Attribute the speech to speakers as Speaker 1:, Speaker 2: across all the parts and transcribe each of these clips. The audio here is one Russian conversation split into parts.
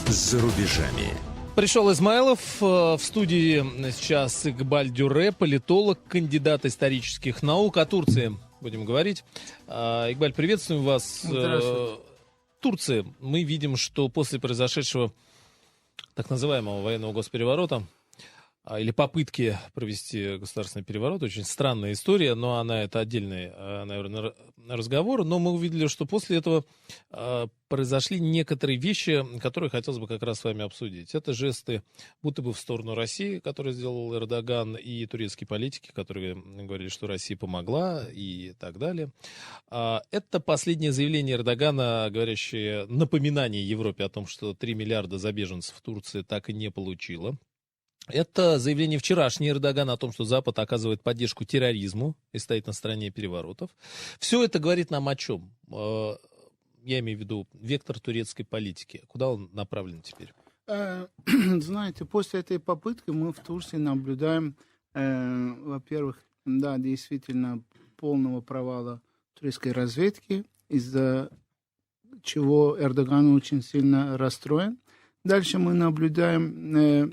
Speaker 1: «За рубежами».
Speaker 2: Пришел Измайлов. В студии сейчас Игбаль Дюре, политолог, кандидат исторических наук. О Турции будем говорить. Игбаль, приветствуем вас.
Speaker 3: Здравствуйте.
Speaker 2: Турция. Мы видим, что после произошедшего так называемого военного госпереворота, или попытки провести государственный переворот, очень странная история, но это отдельный, наверное, разговор. Но мы увидели, что после этого произошли некоторые вещи, которые хотелось бы как раз с вами обсудить. Это жесты будто бы в сторону России, которые сделал Эрдоган, и турецкие политики, которые говорили, что Россия помогла и так далее. Это последнее заявление Эрдогана, говорящее напоминание Европе о том, что 3 миллиарда за беженцев Турция так и не получила. Это заявление вчерашнего Эрдогана о том, что Запад оказывает поддержку терроризму и стоит на стороне переворотов. Все это говорит нам о чем? Я имею в виду вектор турецкой политики. Куда он направлен теперь?
Speaker 3: Знаете, после этой попытки мы в Турции наблюдаем, во-первых, да, действительно полного провала турецкой разведки, из-за чего Эрдоган очень сильно расстроен. Дальше мы наблюдаем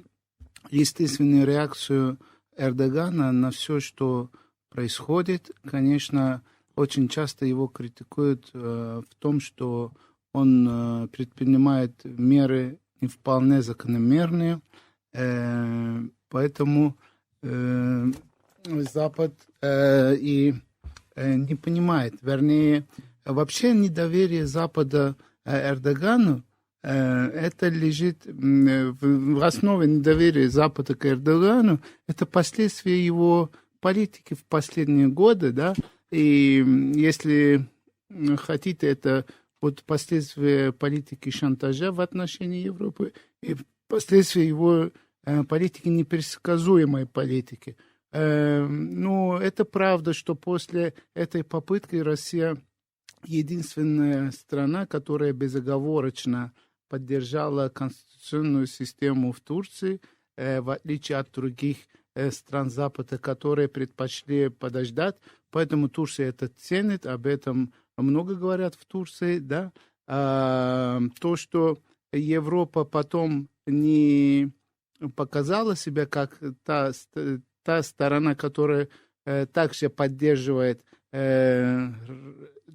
Speaker 3: естественную реакцию Эрдогана на все, что происходит. Конечно, очень часто его критикуют в том, что он предпринимает меры не вполне закономерные. Поэтому Запад и не понимает. Вернее, вообще недоверие Запада Эрдогану, это лежит в основе недоверия Запада к Эрдогану. Это последствия его политики в последние годы, да. И если хотите, это вот последствия политики шантажа в отношении Европы и последствия его политики непредсказуемой политики. Но это правда, что после этой попытки Россия единственная страна, которая безоговорочно поддержала конституционную систему в Турции, в отличие от других стран Запада, которые предпочли подождать. Поэтому Турция это ценит, об этом много говорят в Турции. Да? То, что Европа потом не показала себя как та сторона, которая также поддерживает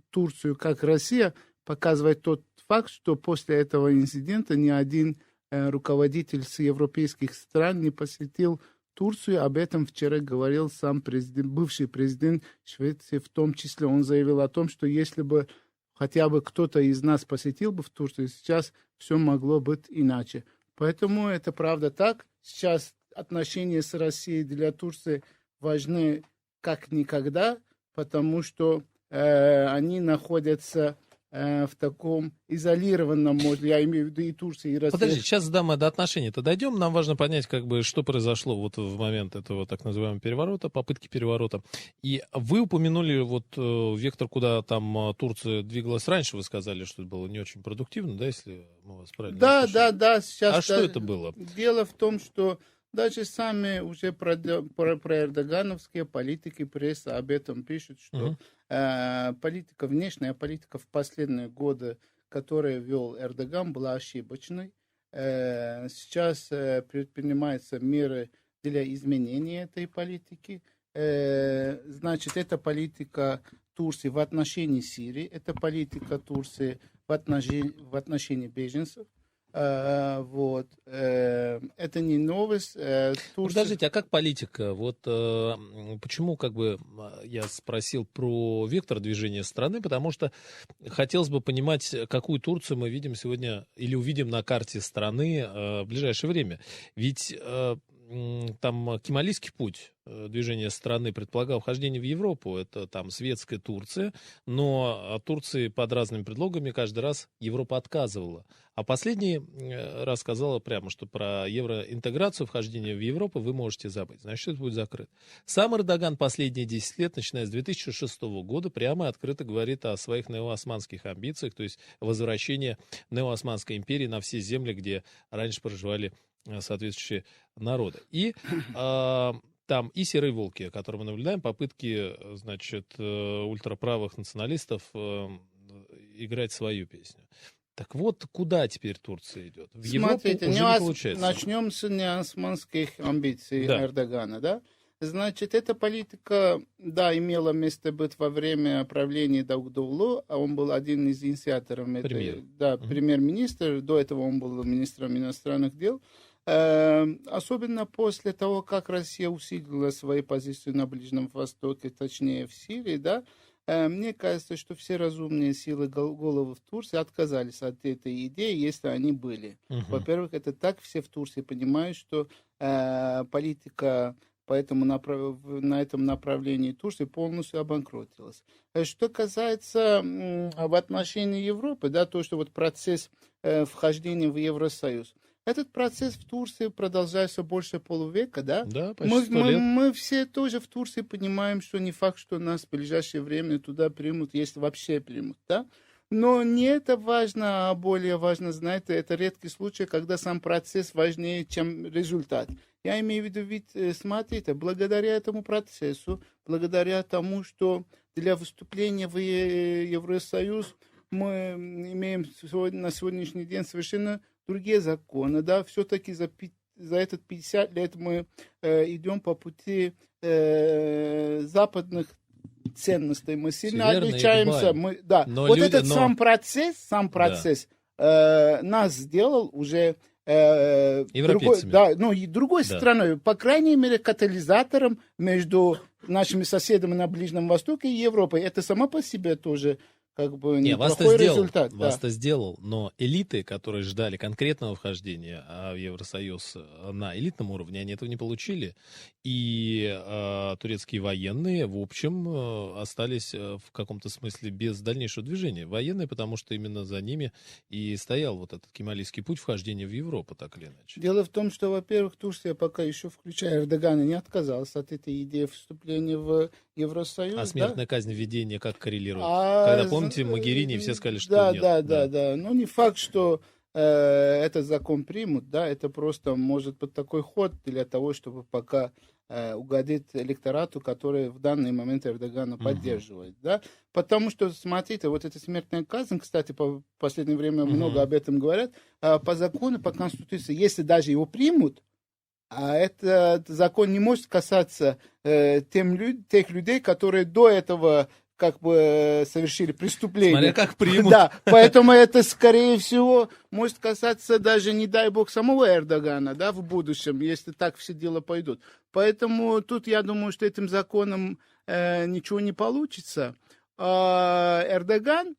Speaker 3: Турцию, как Россия, показывает тот факт, что после этого инцидента ни один руководитель с европейских стран не посетил Турцию. Об этом вчера говорил сам бывший президент Швеции. В том числе он заявил о том, что если бы хотя бы кто-то из нас посетил бы в Турцию, сейчас все могло быть иначе. Поэтому это правда так. Сейчас отношения с Россией для Турции важны как никогда, потому что они находятся в таком изолированном, я имею в виду и Турции, и России.
Speaker 2: Подожди, сейчас до отношений-то дойдем. Нам важно понять, что произошло вот в момент этого так называемого переворота, попытки переворота. И вы упомянули вектор, куда там Турция двигалась раньше. Вы сказали, что это было не очень продуктивно, да, если мы вас правильно слышали?
Speaker 3: Да. Сейчас,
Speaker 2: что это было?
Speaker 3: Дело в том, что даже сами уже про эрдогановские политики, пресса об этом пишут, что политика, внешняя политика в последние годы, которую вел Эрдоган, была ошибочной. Сейчас предпринимаются меры для изменения этой политики. Значит, это политика Турции в отношении Сирии, это политика Турции в отношении беженцев. Это не новость.
Speaker 2: Подождите, а как политика? Почему я спросил про вектор движения страны, потому что хотелось бы понимать, какую Турцию мы видим сегодня или увидим на карте страны в ближайшее время. Ведь там Кемалийский путь движения страны предполагал вхождение в Европу. Это там светская Турция, но от Турции под разными предлогами каждый раз Европа отказывала. А последний раз сказала прямо, что про евроинтеграцию, вхождение в Европу вы можете забыть. Значит, это будет закрыто. Сам Эрдоган последние 10 лет, начиная с 2006 года, прямо и открыто говорит о своих неоосманских амбициях, то есть возвращение неоосманской империи на все земли, где раньше проживали соответствующие народы. И там и серые волки, которые мы наблюдаем, попытки, ультраправых националистов играть свою песню. Так вот, куда теперь Турция идет? В Европу
Speaker 3: Смотрите,
Speaker 2: уже не получается.
Speaker 3: начнем с неосманских амбиций
Speaker 2: Да.
Speaker 3: Эрдогана, да? Значит, эта политика, да, имела место быть во время правления Давутоглу, а он был один из инициаторов этой, да, премьер-министр, до этого он был министром иностранных дел. Особенно после того, как Россия усилила свои позиции на Ближнем Востоке, точнее в Сирии, да, мне кажется, что все разумные силы головы в Турции отказались от этой идеи, если они были. Во-первых, это так, все в Турции понимают, что политика на этом направлении Турции полностью обанкротилась. Что касается в отношении Европы, да, то, что вот процесс вхождения в Евросоюз, этот процесс в Турции продолжается больше полувека, да?
Speaker 2: Да, почти 100 лет.
Speaker 3: Мы все тоже в Турции понимаем, что не факт, что нас в ближайшее время туда примут, если вообще примут, да? Но не это важно, а более важно, знаете, это редкий случай, когда сам процесс важнее, чем результат. Я имею в виду, ведь, смотрите, благодаря этому процессу, благодаря тому, что для вступления в Евросоюз мы имеем на сегодняшний день совершенно другие законы, да, все-таки за этот 50 лет мы идем по пути западных ценностей, мы сильно
Speaker 2: Верно,
Speaker 3: отличаемся, да.
Speaker 2: Но
Speaker 3: вот
Speaker 2: люди,
Speaker 3: этот сам процесс нас сделал уже другой страной, по крайней мере, катализатором между нашими соседями на Ближнем Востоке и Европой. Это само по себе тоже как бы неплохой результат.
Speaker 2: Вас-то сделал, но элиты, которые ждали конкретного вхождения в Евросоюз на элитном уровне, они этого не получили. И турецкие военные, в общем, остались в каком-то смысле без дальнейшего движения. Военные, потому что именно за ними и стоял вот этот кемалийский путь вхождения в Европу, так или иначе.
Speaker 3: Дело в том, что, во-первых, Турция пока еще, включая Эрдогана, не отказалась от этой идеи вступления в Евросоюз.
Speaker 2: А смертная казнь введения как коррелирует? Когда, помните, Могерини, все сказали, что нет.
Speaker 3: Да. Ну, не факт, что этот закон примут, да, это просто может быть такой ход для того, чтобы пока угодить электорату, который в данный момент Эрдогана поддерживает, да, потому что, смотрите, вот эта смертная казнь, кстати, в последнее время много об этом говорят, по закону, по Конституции, если даже его примут, а этот закон не может касаться тех людей, которые до этого как бы совершили преступление.
Speaker 2: Смотря как примут.
Speaker 3: Да, поэтому это, скорее всего, может касаться даже, не дай бог, самого Эрдогана, да, в будущем, если так все дела пойдут. Поэтому тут я думаю, что этим законом ничего не получится. А Эрдоган,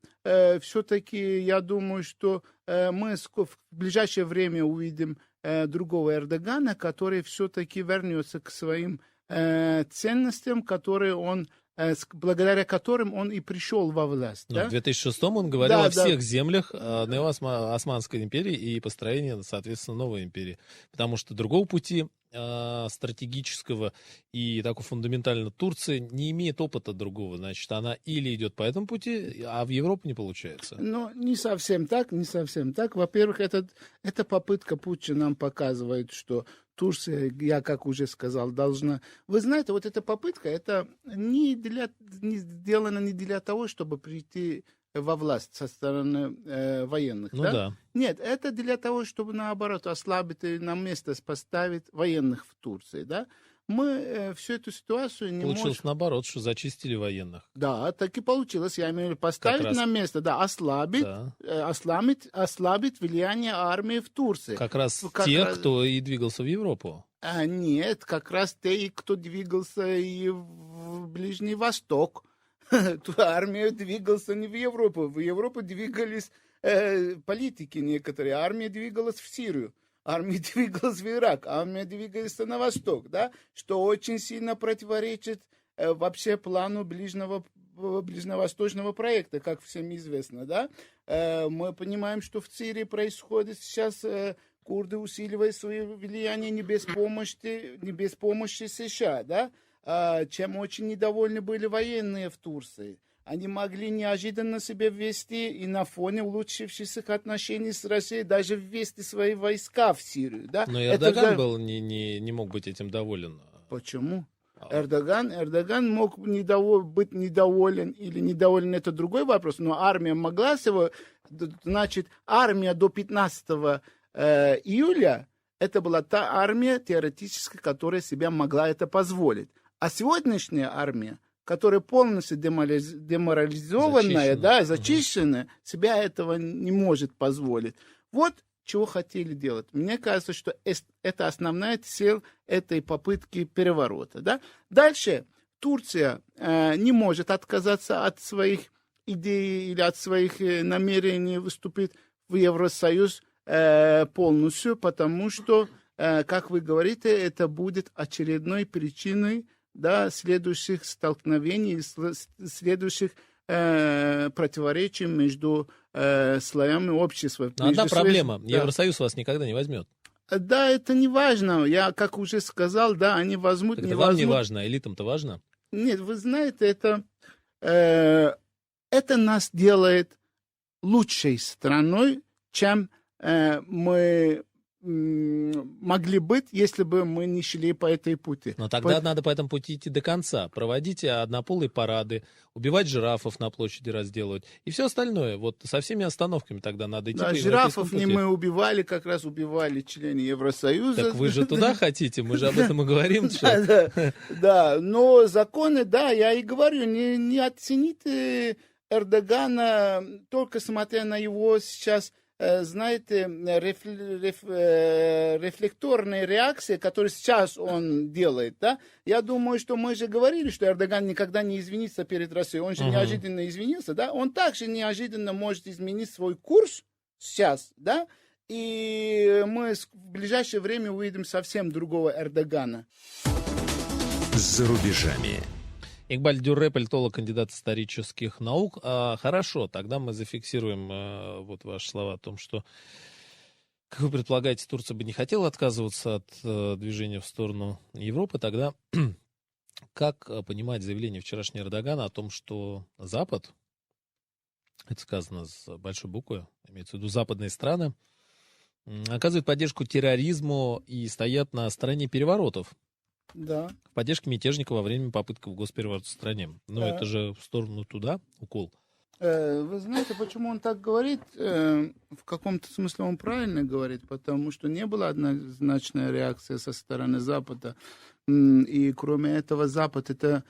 Speaker 3: все-таки, я думаю, что мы в ближайшее время увидим другого Эрдогана, который все-таки вернется к своим ценностям, которые он благодаря которым он и пришел во власть.
Speaker 2: Но
Speaker 3: да?
Speaker 2: в 2006-м он говорил о всех землях Неоосманской империи и построении, соответственно, новой империи. Потому что другого пути стратегического и такого фундаментального Турция не имеет опыта другого. Значит, она или идет по этому пути, а в Европу не получается.
Speaker 3: Ну, не совсем так, не совсем так. Во-первых, эта попытка Путина нам показывает, что Турция, я как уже сказал, должна... Вы знаете, вот эта попытка, это сделана не для того, чтобы прийти во власть со стороны военных.
Speaker 2: Ну
Speaker 3: да?
Speaker 2: Да.
Speaker 3: Нет, это для того, чтобы, наоборот, ослабить и на место поставить военных в Турции. Да? Мы всю эту ситуацию не
Speaker 2: Получилось
Speaker 3: можем...
Speaker 2: наоборот, что зачистили военных.
Speaker 3: Да, так и получилось. Я имею в виду поставить на место, да, ослабить влияние армии в Турции.
Speaker 2: Как раз тех, кто и двигался в Европу.
Speaker 3: Нет, как раз те, кто двигался и в Ближний Восток. Армия двигалась не в Европу. В Европу двигались политики некоторые. Армия двигалась в Сирию. Армия двигалась в Ирак, армия двигалась на восток, да, что очень сильно противоречит вообще плану ближневосточного проекта, как всем известно, да. Мы понимаем, что в Сирии происходит сейчас, курды усиливают свое влияние не без помощи США, да, чем очень недовольны были военные в Турции. Они могли неожиданно себя ввести и на фоне улучшившихся отношений с Россией даже ввести свои войска в Сирию. Да?
Speaker 2: Но Эрдоган не мог быть этим доволен.
Speaker 3: Почему? Эрдоган мог быть недоволен или недоволен, это другой вопрос, но армия могла его, значит, армия до 15 июля, это была та армия теоретически, которая себя могла это позволить. А сегодняшняя армия, которая полностью деморализованная, зачищенная, себя этого не может позволить. Вот чего хотели делать. Мне кажется, что это основная цель этой попытки переворота. Да? Дальше Турция не может отказаться от своих идей или от своих намерений выступить в Евросоюз полностью, потому что, как вы говорите, это будет очередной причиной, да, следующих столкновений, следующих противоречий между слоями общества.
Speaker 2: Но одна проблема. Евросоюз вас никогда не возьмет.
Speaker 3: Да, это не важно. Я, как уже сказал, да, они возьмут,
Speaker 2: так
Speaker 3: не
Speaker 2: это вам
Speaker 3: возьмут.
Speaker 2: не важно, а элитам-то важно?
Speaker 3: Нет, вы знаете, это нас делает лучшей страной, чем мы могли быть, если бы мы не шли по этой пути.
Speaker 2: Но тогда надо по этому пути идти до конца. Проводите однополые парады, убивать жирафов на площади разделывать. И все остальное. Вот со всеми остановками тогда надо идти по
Speaker 3: жирафов
Speaker 2: пути.
Speaker 3: не мы убивали, как раз убивали члены Евросоюза.
Speaker 2: Так вы же туда хотите, мы же об этом и говорим.
Speaker 3: Да, но законы, да, я и говорю, не оцените Эрдогана, только смотря на его сейчас, знаете, рефлекторные реакции, которые сейчас он делает, да, я думаю, что мы же говорили, что Эрдоган никогда не извинится перед Россией, он же неожиданно извинился, да, он также неожиданно может изменить свой курс сейчас, да, и мы в ближайшее время увидим совсем другого Эрдогана.
Speaker 1: За рубежами.
Speaker 2: Игбаль Дюрре, политолог, кандидат исторических наук. Хорошо, тогда мы зафиксируем вот ваши слова о том, что, как вы предполагаете, Турция бы не хотела отказываться от движения в сторону Европы. Тогда как понимать заявление вчерашнего Эрдогана о том, что Запад, это сказано с большой буквы, имеется в виду западные страны, оказывают поддержку терроризму и стоят на стороне переворотов?
Speaker 3: Да.
Speaker 2: В поддержке мятежников во время попытки госпереворота в стране. Но это же в сторону туда укол.
Speaker 3: Вы знаете, почему он так говорит? В каком-то смысле он правильно говорит, потому что не была однозначная реакция со стороны Запада. И кроме этого, Запад — это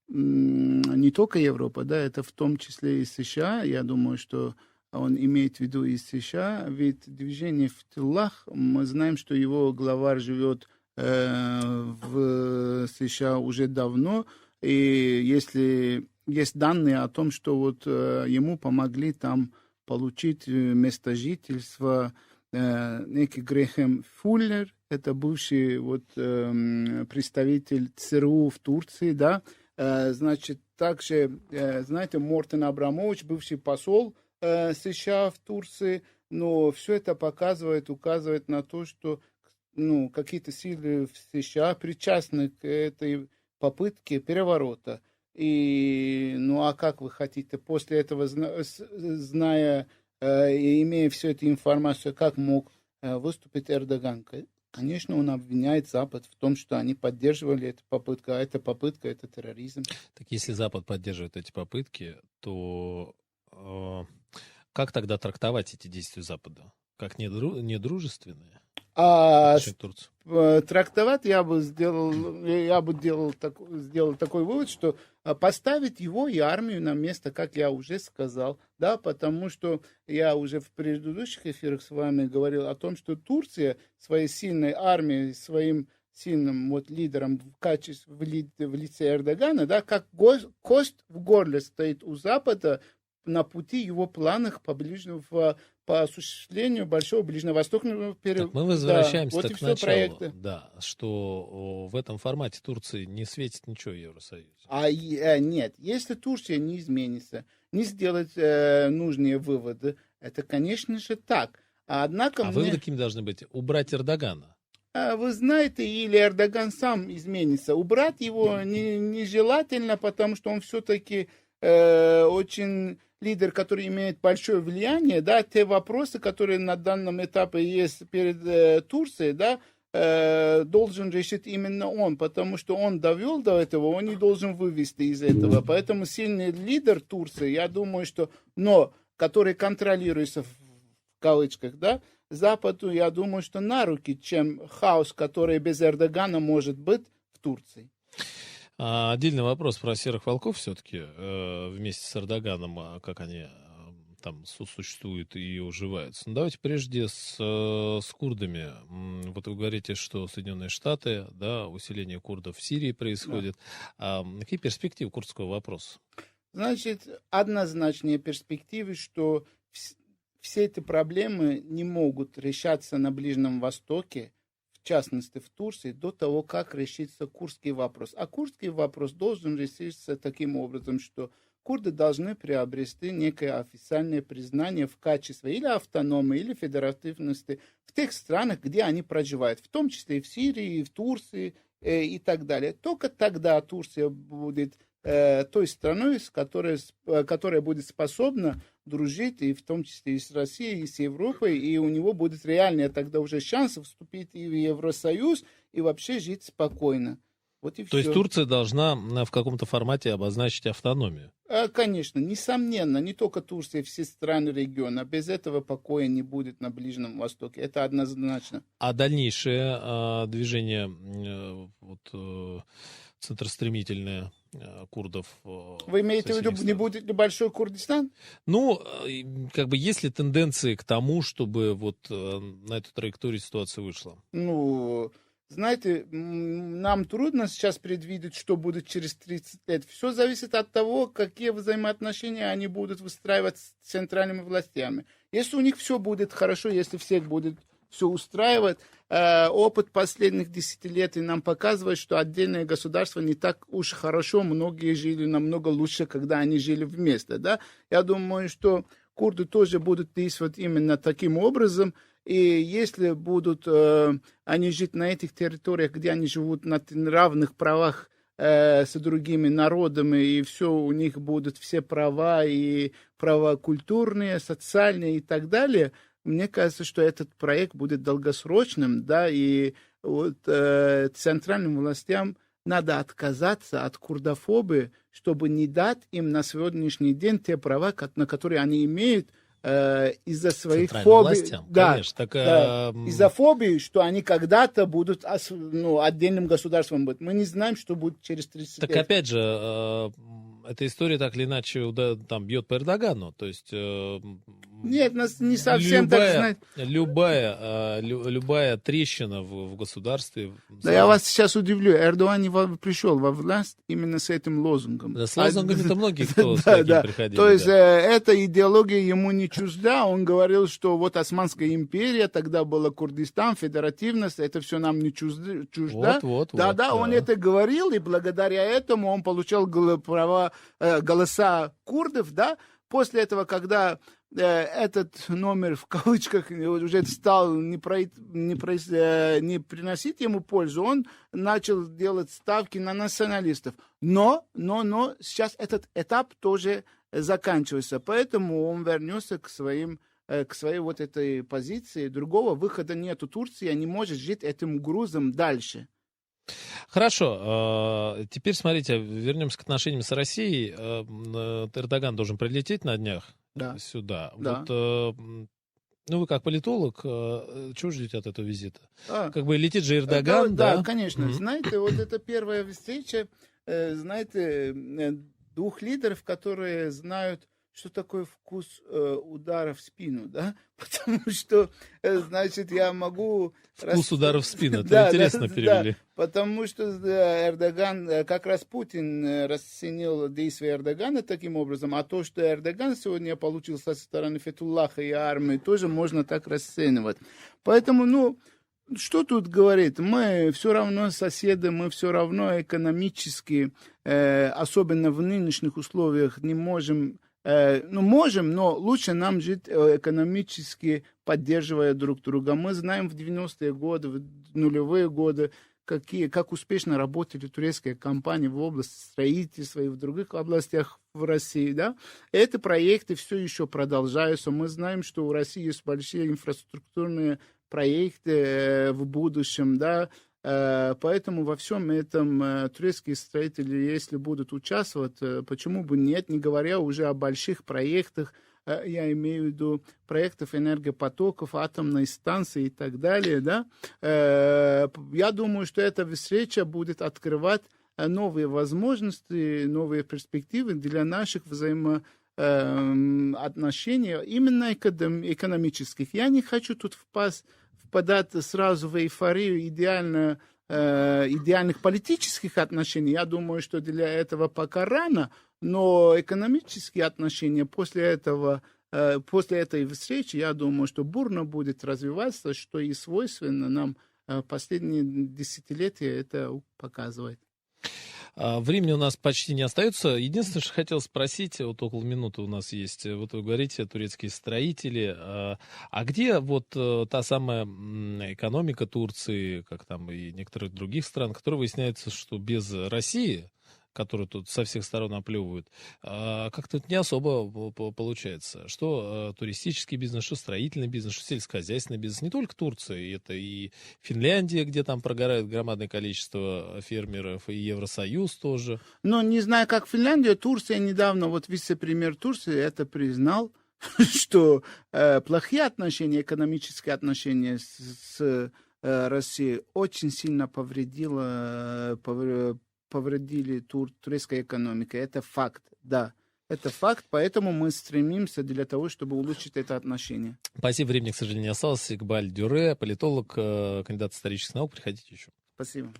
Speaker 3: не только Европа, да, это в том числе и США. Я думаю, что он имеет в виду и США. Ведь движение Фетхуллах, мы знаем, что его главарь живет в США уже давно, и если есть данные о том, что вот ему помогли там получить место жительства некий Грэхэм Фуллер, это бывший вот представитель ЦРУ в Турции, да, значит, также, знаете, Мортен Абрамович, бывший посол США в Турции, но все это указывает на то, что какие-то силы в США причастны к этой попытке переворота. И, а как вы хотите, после этого, зная и имея всю эту информацию, как мог выступить Эрдоган? Конечно, он обвиняет Запад в том, что они поддерживали эту попытку, а эта попытка — это терроризм.
Speaker 2: Так если Запад поддерживает эти попытки, то как тогда трактовать эти действия Запада? Как недружественные?
Speaker 3: Трактовать я бы сделал такой вывод, что поставить его и армию на место, как я уже сказал, да, потому что я уже в предыдущих эфирах с вами говорил о том, что Турция своей сильной армией, своим сильным вот лидером в лице Эрдогана, да, как кость в горле стоит у Запада на пути его планах по осуществлению большого ближневосточного периода.
Speaker 2: Мы возвращаемся
Speaker 3: вот
Speaker 2: к началу, да, что в этом формате Турции не светит ничего Евросоюзу.
Speaker 3: Нет, если Турция не изменится, не сделает нужные выводы, это, конечно же, так. Однако
Speaker 2: выводы какими должны быть? Убрать Эрдогана?
Speaker 3: Вы знаете, или Эрдоган сам изменится. Убрать его нежелательно, потому что он все-таки очень лидер, который имеет большое влияние, да, те вопросы, которые на данном этапе есть перед Турцией, да, должен решить именно он, потому что он довел до этого, он не должен вывести из этого. Поэтому сильный лидер Турции, я думаю, что, но который контролируется в кавычках, да, Западу, я думаю, что на руки, чем хаос, который без Эрдогана может быть в Турции.
Speaker 2: Отдельный вопрос про серых волков все-таки вместе с Эрдоганом, как они там сосуществуют и уживаются. Но давайте прежде с курдами. Вот вы говорите, что Соединенные Штаты, да, усиление курдов в Сирии происходит. Да. Какие перспективы курдского вопроса?
Speaker 3: Значит, однозначные перспективы, что все эти проблемы не могут решаться на Ближнем Востоке, в частности в Турции, до того, как решится курдский вопрос. А курдский вопрос должен решиться таким образом, что курды должны приобрести некое официальное признание в качестве или автономии, или федеративности в тех странах, где они проживают, в том числе и в Сирии, и в Турции, и так далее. Только тогда Турция будет той страной, которая будет способна дружить, и в том числе и с Россией, и с Европой, и у него будет реальный тогда уже шанс вступить и в Евросоюз, и вообще жить спокойно. Вот и
Speaker 2: То
Speaker 3: все.
Speaker 2: есть Турция должна в каком-то формате обозначить автономию?
Speaker 3: Конечно, несомненно, не только Турция, все страны региона. Без этого покоя не будет на Ближнем Востоке. Это однозначно.
Speaker 2: А дальнейшее движение центростремительное курдов?
Speaker 3: Вы имеете в виду, не будет ли большой Курдистан?
Speaker 2: Ну, как бы есть ли тенденции к тому, чтобы вот на эту траекторию ситуация вышла?
Speaker 3: Ну, знаете, нам трудно сейчас предвидеть, что будет через 30 лет. Все зависит от того, какие взаимоотношения они будут выстраивать с центральными властями. Если у них все будет хорошо, если всех будет все устраивать, опыт последних десятилетий нам показывает, что отдельные государства не так уж хорошо, многие жили намного лучше, когда они жили вместе. Да? Я думаю, что курды тоже будут действовать именно таким образом. И если будут они жить на этих территориях, где они живут на равных правах с другими народами, и все, у них будут все права, и права культурные, социальные и так далее, мне кажется, что этот проект будет долгосрочным, да, и вот, центральным властям надо отказаться от курдофобии, чтобы не дать им на сегодняшний день те права, на которые они имеют, из-за своих фобий,
Speaker 2: властям,
Speaker 3: да,
Speaker 2: конечно, так,
Speaker 3: да, из-за фобии, что они когда-то будут отдельным государством быть. Мы не знаем, что будет через 30 лет.
Speaker 2: Так опять же, эта история так или иначе там бьет по Эрдогану, то есть
Speaker 3: нет, нас не совсем так знать.
Speaker 2: Любая трещина в государстве.
Speaker 3: Да, я вас сейчас удивлю. Эрдоган пришел во власть именно с этим лозунгом.
Speaker 2: Да, с лозунгами-то многие кто с таким приходили.
Speaker 3: То есть эта идеология ему не чужда. Он говорил, что вот Османская империя, тогда была Курдистан, федеративность, это все нам не чужда. Да, он это говорил, и благодаря этому он получал голоса курдов, да. После этого, когда этот номер в кавычках уже стал не приносить ему пользу, он начал делать ставки на националистов. Но сейчас этот этап тоже заканчивается, поэтому он вернется к своей вот этой позиции. Другого выхода нету. Турция не может жить этим грузом дальше.
Speaker 2: Хорошо. Теперь, смотрите, вернемся к отношениям с Россией. Эрдоган должен прилететь на днях сюда.
Speaker 3: Да.
Speaker 2: Вот, вы как политолог, чего ждете от этого визита? Как бы летит же Эрдоган, да?
Speaker 3: Да, конечно. Знаете, вот это первая встреча, знаете, двух лидеров, которые знают, что такое вкус удара в спину, да? Потому что, значит, я могу...
Speaker 2: Вкус удара в спину, это интересно перевели.
Speaker 3: Да, потому что Эрдоган, как раз Путин расценил действия Эрдогана таким образом, а то, что Эрдоган сегодня получил со стороны Фетхуллаха и армии, тоже можно так расценивать. Поэтому, что тут говорить? Мы все равно соседи, мы все равно экономически, особенно в нынешних условиях, не можем... можем, но лучше нам жить экономически, поддерживая друг друга. Мы знаем в 90-е годы, в нулевые годы, как успешно работали турецкие компании в области строительства и в других областях в России, да. Эти проекты все еще продолжаются. Мы знаем, что у России есть большие инфраструктурные проекты в будущем, да. Поэтому во всем этом турецкие строители, если будут участвовать, почему бы нет, не говоря уже о больших проектах, я имею в виду проектов энергопотоков, атомной станции и так далее, да. Я думаю, что эта встреча будет открывать новые возможности, новые перспективы для наших взаимоотношений, именно экономических. Я не хочу тут впадать сразу в эйфорию идеальных политических отношений. Я думаю, что для этого пока рано, но экономические отношения после этой встречи, я думаю, что бурно будет развиваться, что и свойственно нам последние десятилетия это показывает.
Speaker 2: Времени у нас почти не остается. Единственное, что хотел спросить, вот около минуты у нас есть, вот вы говорите, турецкие строители, а где вот та самая экономика Турции, как там и некоторых других стран, которые выясняется, что без России, которые тут со всех сторон оплевывают, как-то это не особо получается. Что туристический бизнес, что строительный бизнес, что сельскохозяйственный бизнес. Не только Турция, это и Финляндия, где там прогорает громадное количество фермеров, и Евросоюз тоже.
Speaker 3: Но не знаю, как Финляндия, Турция недавно, вот вице-премьер Турции это признал, что плохие отношения, экономические отношения с Россией очень сильно повредили турецкой экономике. Это факт, да. Это факт, поэтому мы стремимся для того, чтобы улучшить это отношение.
Speaker 2: Спасибо, времени, к сожалению, не осталось. Игбаль Дюре, политолог, кандидат исторических наук. Приходите еще.
Speaker 3: Спасибо.